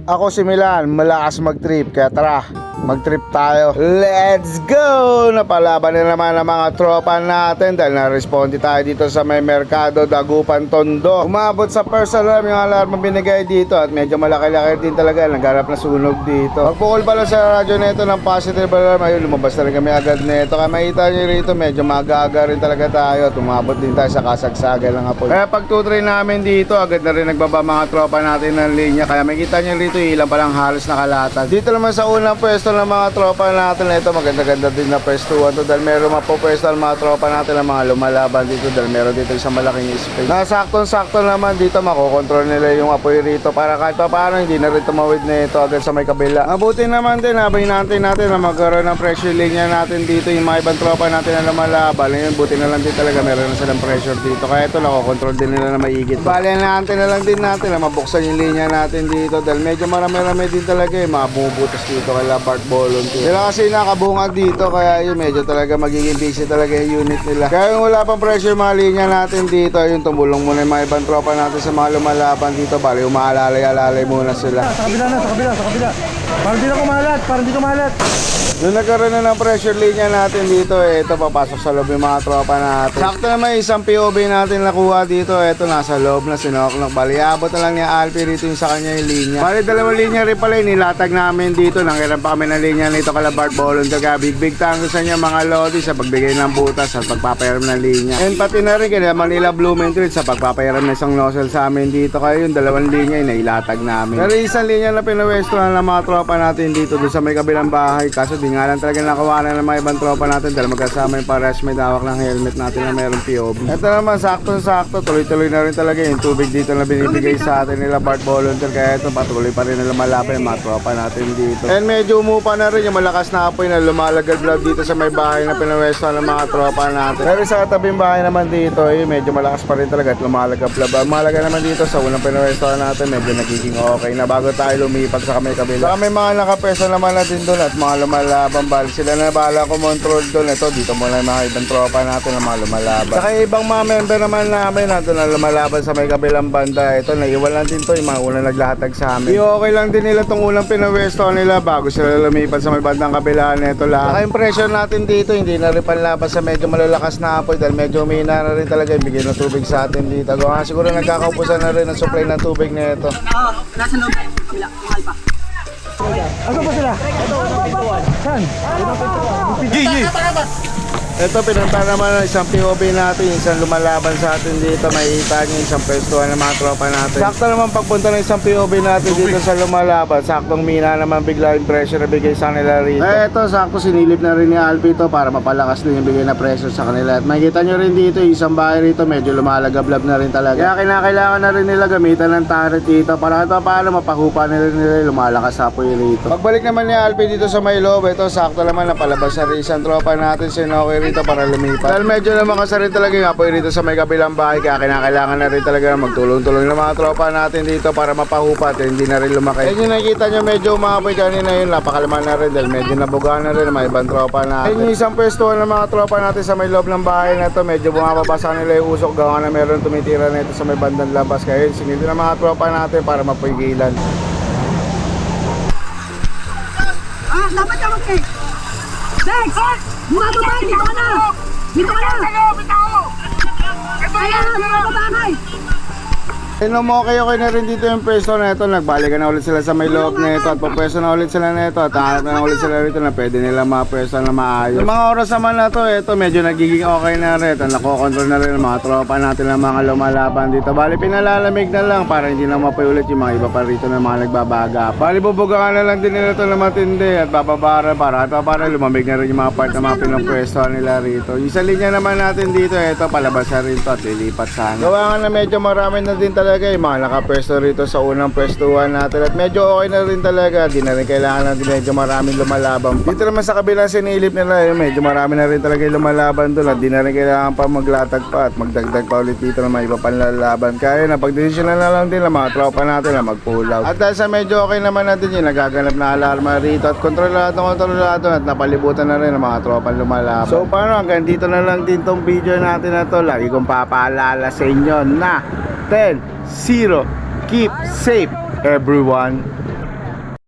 Ako si Milan, malakas mag-trip, kaya tara, mag-trip tayo. Let's go! Napalaban na naman ang mga tropa natin dahil na-responde tayo dito sa may merkado, Dagupan, Tondo. Umabot sa first alarm yung alarm binigay dito at medyo malaki-laki din talaga, nagharap na sunog dito. Pagpukol pala sa radyo nito ng positive alarm, ayun, lumabas na rin kami agad nito. Kaya makita nyo rito, medyo maaga-aga rin talaga tayo at umabot din tayo sa kasagsagan ng apoy. Kaya pag tutry namin dito, agad na rin nagbaba mga tropa natin ng linya. Kaya makita nyo rito, ilan pa lang halos nakalatag. Dito naman sa unang pwesto ng mga tropa natin, ito maganda-ganda din na pwestuhan to dahil meron mapopwesto ang mga tropa natin ng mga lumalaban dito dahil meron dito isang malaking space. Nasaktong-sakto naman dito, makokontrol nila yung apoy rito para kahit pa paano hindi na rin tumawid na ito agad sa may kabila. Mabuti naman din, habang inaantay natin na magkaroon ng pressure linya natin dito yung mga ibang tropa natin na lumalaban. Ngayon, buti na lang din talaga meron na silang pressure dito. Kaya ito, nakokontrol din nila na maigit. Bale, naantay na lang din natin na mabuksan yung linya natin dito dahil medyo marami-rami din talaga yung mga bumubutas dito kay Bart Volunteer. Sila kasi nakabungad dito kaya yun medyo talaga magiging busy talaga yung unit nila. Kaya yung wala pang pressure mga linya natin dito, yung tumulong muna yung mga ibang tropa natin sa mga lumalaban dito. Bale, umaalalay-alalay muna sila. Sa kabila na, sa kabila, sa kabila. Para di na kumalat, para di kumalat. Nung nagkaroon na ng pressure linya natin dito, ito papasok sa loob yung mga tropa natin. Sakto na may isang POV natin nakuha dito, ito nasa loob na sinoklok. Bali, abot na lang ni Alfie rito yung sa kanya yung linya. Bali, dalawang linya rin pala yung nilatag namin dito. Nanghiram pa kami ng linya nito kala Bart Volunteer. Kaya big tango sa niya mga lodi sa pagbigay ng butas at pagpapayaram ng linya. And pati na rin kaya Manila Blumentritt sa pagpapayaram ng isang nozzle sa amin dito. Kaya yung dalawang linya yung nailatag namin. Pero isang linya na pinawestuhan ng mga tropa natin dito doon sa may kabilang bahay. Kaso di nga lang talaga nakuha na ng mga ibang tropa natin dahil magkasama yung pares may dawak ng helmet natin na mayroong POV. Ito naman sakto-sakto, tuloy-tuloy na rin talaga yung tubig dito na binibigay sa atin nila Bart Volunteer. Kaya ito patuloy pa rin na lumalaban yung mga tropa natin dito. And medyo umupa na rin yung malakas na apoy na lumalagad-lab dito sa may bahay na pinawestuhan ng mga tropa natin. Pero sa katabing bahay naman dito, medyo malakas pa rin talaga at lumalagad-lab. Ang mahalaga naman dito sa unang pinawestuhan natin, medyo nagiging okay na bago tayo lumipat sa kamay kabila. Saka may mga nakapwesto naman natin doon at mga lumalaban. Sila na bahala kumontrol doon. Ito, dito muna yung mga ibang tropa natin na mga lumalaban. Saka ibang mga member naman namin natin na lumalaban sa may kabilang banda. Ito, naiwan lang din to yung mga unang naglahatag sa amin. Okay lang din nila itong unang pinawesto nila bago sila lumipat sa may bandang kabilaan nito lang. Saka yung pressure natin dito, hindi na rin panlaban sa medyo malalakas na apoy dahil medyo umina na rin talaga yung bigay ng tubig sa atin dito. Kaya siguro nagkakaupusan na rin ang supply ng tubig na ito. Nasa loob, kabila, mahal pa. Asan ba sila? Saan? Ito, pinunta naman ng isang POV natin, isang lumalaban sa atin dito. Makikita nyo isang pwestuhan ng mga tropa natin. Sakto naman pagpunta ng isang POV natin dito sa lumalaban, saktong mina naman bigla yung pressure na bigay sa kanila rito. Ito, sakto sinilip na rin ni Alfie ito para mapalakas din yung bigay na pressure sa kanila. At makikita nyo rin dito, isang bahay rito medyo lumalagablab na rin talaga. Kaya kinakailangan na rin nila gamitan ng turret dito para kahit paano mapahupa na rin nila lumalakas sa apoy rito. Pagbalik naman ni Alfie dito sa may loob, ito sakto naman napalabas na rin isang tropa natin si Noki rito para lumipat. Dahil medyo naman kasi rin talaga yung apoy rito sa may kabilang bahay kaya kinakailangan na rin talaga magtulong-tulong ng mga tropa natin dito para mapahupat at hindi na rin lumaki. Ayun yung nakikita nyo medyo umapoy kanina yun, napakalaman na rin dahil medyo nabugaan na rin ng mga ibang tropa natin. Ayun yung isang pwestuhan ng mga tropa natin sa may loob ng bahay na ito, medyo bumababasa nila yung usok gawa na meron tumitira na ito sa may bandang labas. Kaya yun, sinili ng mga tropa natin para mapigilan. Dapat ka mag-take. Dex! Bumababa! Dito ka na! Dito ka na! Kaya na! Bumababa ka! Okay na rin dito yung pwesto na ito. Nagbalikan na ulit sila sa may loob na ito at papwesto na ulit sila na ito at hanap na ulit sila rito na pwede nila mapwesto na maayos. Yung mga oras naman na ito, ito medyo nagiging okay na rin at nakokontrol na rin ang mga tropa natin ng mga lumalaban dito. Bali pinalalamig na lang para hindi na mapaulit yung mga iba pa rito na mga nagbabaga. Bali bubugaan na lang din nila ito na matindi at bababara para lumamig na rin yung mga part na mga pinapwesto nila rito. Yung sa linya naman natin dito, ito palabas na rin ito at lilipat sana. Gawa nga na medyo marami na din talaga yung mga nakapwesto rito sa unang pwestuhan natin at medyo okay na rin talaga. Di na rin kailangan natin medyo maraming lumalaban. Dito naman sa kabilang sinilip nila, medyo marami na rin talaga yung lumalaban doon at di na rin kailangan pa maglatag pa at magdagdag pa ulit dito ng mga iba pang lalaban. Kaya napagdesisyonan na lang din ng mga tropa natin na mag-pull out. At dahil sa medyo okay naman natin yung nagaganap na alarma rito at kontrolado at napalibutan na rin ng mga tropang lumalaban. So paano, hanggang dito na lang din tong video natin na to. Lagi kong papaalala sa inyo na 10-0, keep safe everyone.